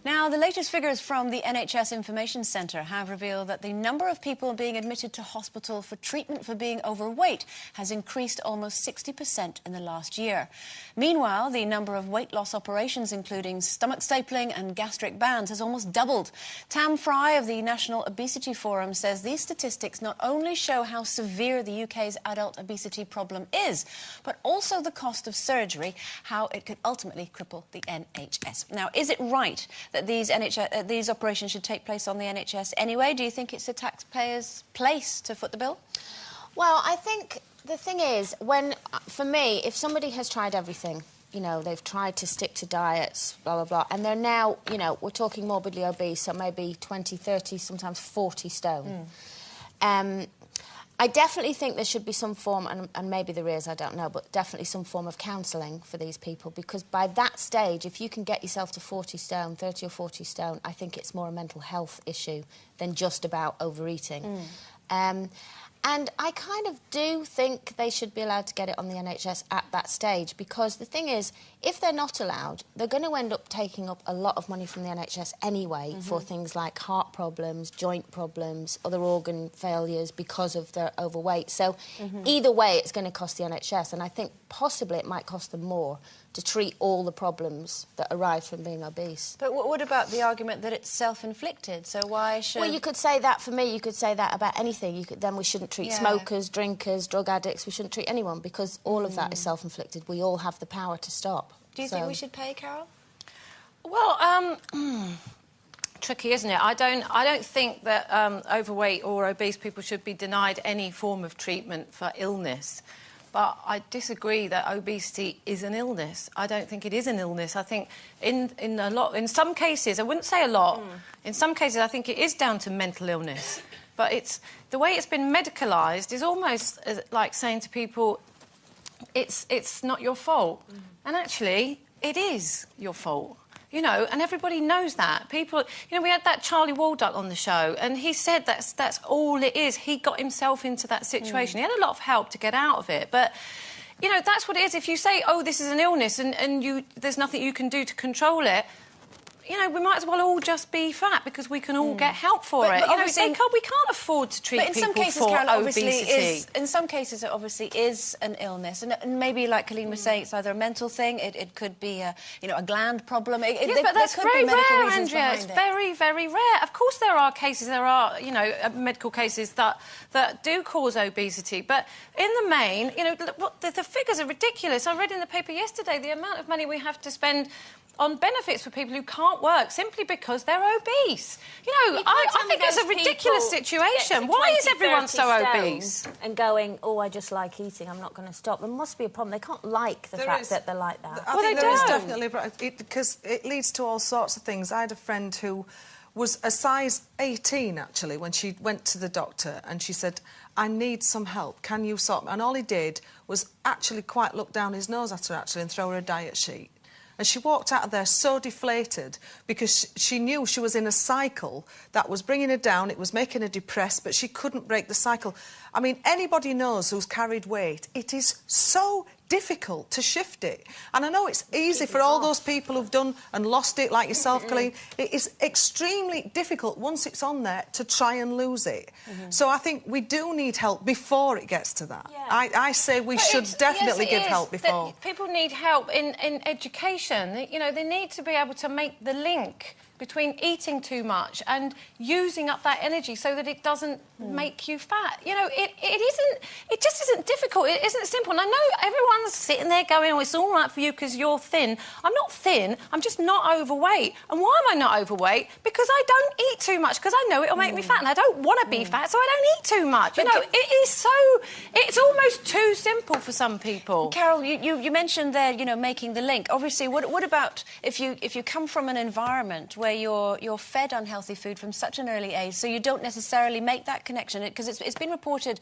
Now, the latest figures from the NHS Information Centre have revealed that the number of people being admitted to hospital for treatment for being overweight has increased almost 60% in the last year. Meanwhile, the number of weight loss operations, including stomach stapling and gastric bands, has almost doubled. Tam Fry of the National Obesity Forum says these statistics not only show how severe the UK's adult obesity problem is, but also the cost of surgery, how it could ultimately cripple the NHS. Now, is it right that these operations should take place on the NHS anyway? Do you think it's the taxpayers' place to foot the bill? Well, I think the thing is, for me, if somebody has tried everything, you know, they've tried to stick to diets, blah, blah, blah, and they're now, you know, we're talking morbidly obese, so maybe 20, 30, sometimes 40 stone. I definitely think there should be some form, and maybe there is, I don't know, but definitely some form of counselling for these people, because by that stage, if you can get yourself to 40 stone, 30 or 40 stone, I think it's more a mental health issue than just about overeating. And I kind of do think they should be allowed to get it on the NHS at that stage, because the thing is, if they're not allowed, they're going to end up taking up a lot of money from the NHS anyway for things like heart problems, joint problems, other organ failures because of their overweight. So either way, it's going to cost the NHS, and I think possibly it might cost them more to treat all the problems that arise from being obese. But what about the argument that it's self-inflicted? So why should... Well, you could say that for me, you could say that about anything. Then we shouldn't treat smokers, drinkers, drug addicts, we shouldn't treat anyone, because all of that is self-inflicted. We all have the power to stop. Do you think we should pay, Carol? Well, tricky, isn't it? I don't think that overweight or obese people should be denied any form of treatment for illness. But I disagree that obesity is an illness. I don't think it is an illness. I think in some cases, I wouldn't say a lot, in some cases I think it is down to mental illness. But the way it's been medicalised is almost like saying to people, it's not your fault. And actually, it is your fault. You know, and everybody knows that. People, you know, we had that Charlie Walduck on the show, and he said that's all it is. He got himself into that situation. He had a lot of help to get out of it, but, you know, that's what it is. If you say, oh, this is an illness, and there's nothing you can do to control it, you know, we might as well all just be fat, because we can all get help for it. But you know, we can't afford to treat people for obesity. In some cases, it obviously is an illness, and maybe, like Colleen was saying, it's either a mental thing. It could be a gland problem. Yes, but that's very rare, Andrea. It's very, very rare. Of course, there are cases. There are, you know, medical cases that do cause obesity. But in the main, you know, the figures are ridiculous. I read in the paper yesterday the amount of money we have to spend on benefits for people who can't work simply because they're obese. You know, I think it's a ridiculous situation. Why is everyone so obese? And going, oh, I just like eating, I'm not going to stop. There must be a problem. They can't like the fact that they're like that. I think there is definitely, because it leads to all sorts of things. I had a friend who was a size 18, actually, when she went to the doctor, and she said, I need some help, can you sort me? And all he did was actually quite look down his nose at her, actually, and throw her a diet sheet. And she walked out of there so deflated, because she knew she was in a cycle that was bringing her down, it was making her depressed, but she couldn't break the cycle. I mean, anybody knows who's carried weight, it is so difficult to shift it. And I know it's easy for all those people who've done and lost it, like yourself, Colleen. It is extremely difficult, once it's on there, to try and lose it. So I think we do need help before it gets to that. I say we should definitely give help before. People need help in education. You know, they need to be able to make the link between eating too much and using up that energy so that it doesn't make you fat. You know, it just isn't difficult. It isn't simple. And I know everyone's sitting there going, oh, it's all right for you because you're thin. I'm not thin. I'm just not overweight. And why am I not overweight? Because I don't eat too much, because I know it'll make me fat, and I don't want to be fat, so I don't eat too much. You know, it's almost too simple for some people. Carol, you mentioned there, you know, making the link. Obviously, what about if you come from an environment where you're fed unhealthy food from such an early age, so you don't necessarily make that connection? Because it's been reported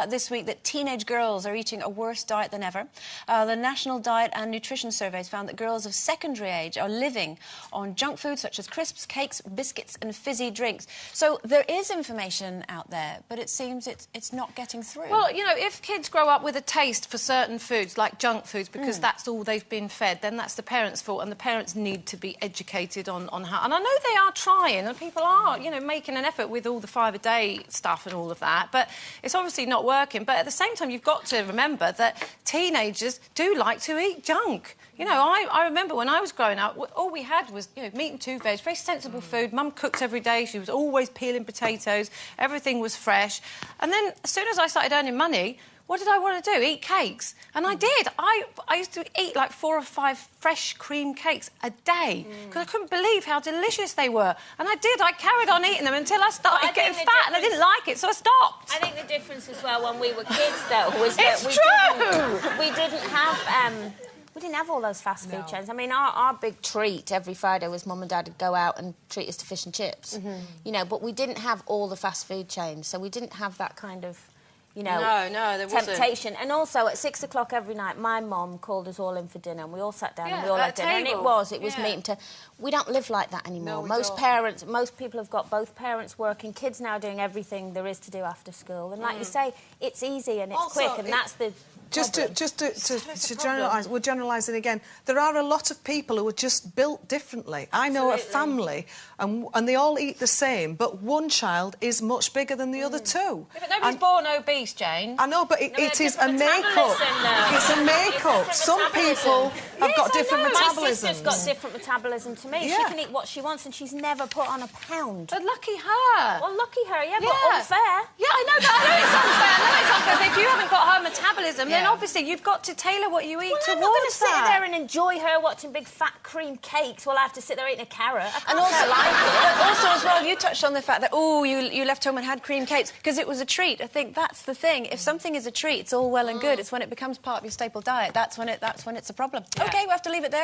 this week that teenage girls are eating a worse diet than ever. The National Diet and Nutrition Surveys found that girls of secondary age are living on junk food such as crisps, cakes, biscuits and fizzy drinks. So there is information out there, but it seems it's not getting through. Well, you know, if kids grow up with a taste for certain foods, like junk foods, because that's all they've been fed, then that's the parents' fault, and the parents need to be educated on how... And I know they are trying, and people are, you know, making an effort with all the 5-a-day stuff and all of that, but it's obviously not working. But at the same time, you've got to remember that teenagers do like to eat junk. You know, I remember when I was growing up, all we had was, you know, meat and 2 veg, very sensible food. Mum cooked every day. She was always peeling potatoes. Everything was fresh. And then as soon as I started earning money, what did I want to do? Eat cakes. And I did. I used to eat like 4 or 5 fresh cream cakes a day because I couldn't believe how delicious they were. And I did. I carried on eating them until I started getting fat and I didn't like it, so I stopped. I think the difference as well when we were kids, though, was that we didn't have... we didn't have all those fast food chains. I mean, our big treat every Friday was Mum and Dad would go out and treat us to fish and chips. You know, but we didn't have all the fast food chains, so we didn't have that kind of... You know, there temptation. wasn't. And also, at 6 o'clock every night, my mum called us all in for dinner, and we all sat down and we all at had dinner. And it was meat and we don't live like that anymore. No, most people have got both parents working, kids now doing everything there is to do after school. And like you say, it's easy and it's Also, quick, and that's the... Just to generalise, we're generalising again, there are a lot of people who are just built differently. I know a family, and they all eat the same, but one child is much bigger than the other two. Yeah, but nobody's born obese, Jane. I know, but it is a make-up. It's a make-up. Some people have got different metabolisms. My sister's got different metabolism to me. Yeah. She can eat what she wants, and she's never put on a pound. But lucky her. Well, lucky her, but unfair. Yeah, I know it's unfair. I know it's unfair, but if you haven't got her metabolism, then obviously you've got to tailor what you eat towards that. I'm not going to sit there and enjoy her watching big fat cream cakes while I have to sit there eating a carrot. And also as well, you touched on the fact that, you left home and had cream cakes because it was a treat. I think that's the thing. If something is a treat, it's all well and good. It's when it becomes part of your staple diet. That's when it's a problem. Yeah. OK, we have to leave it there.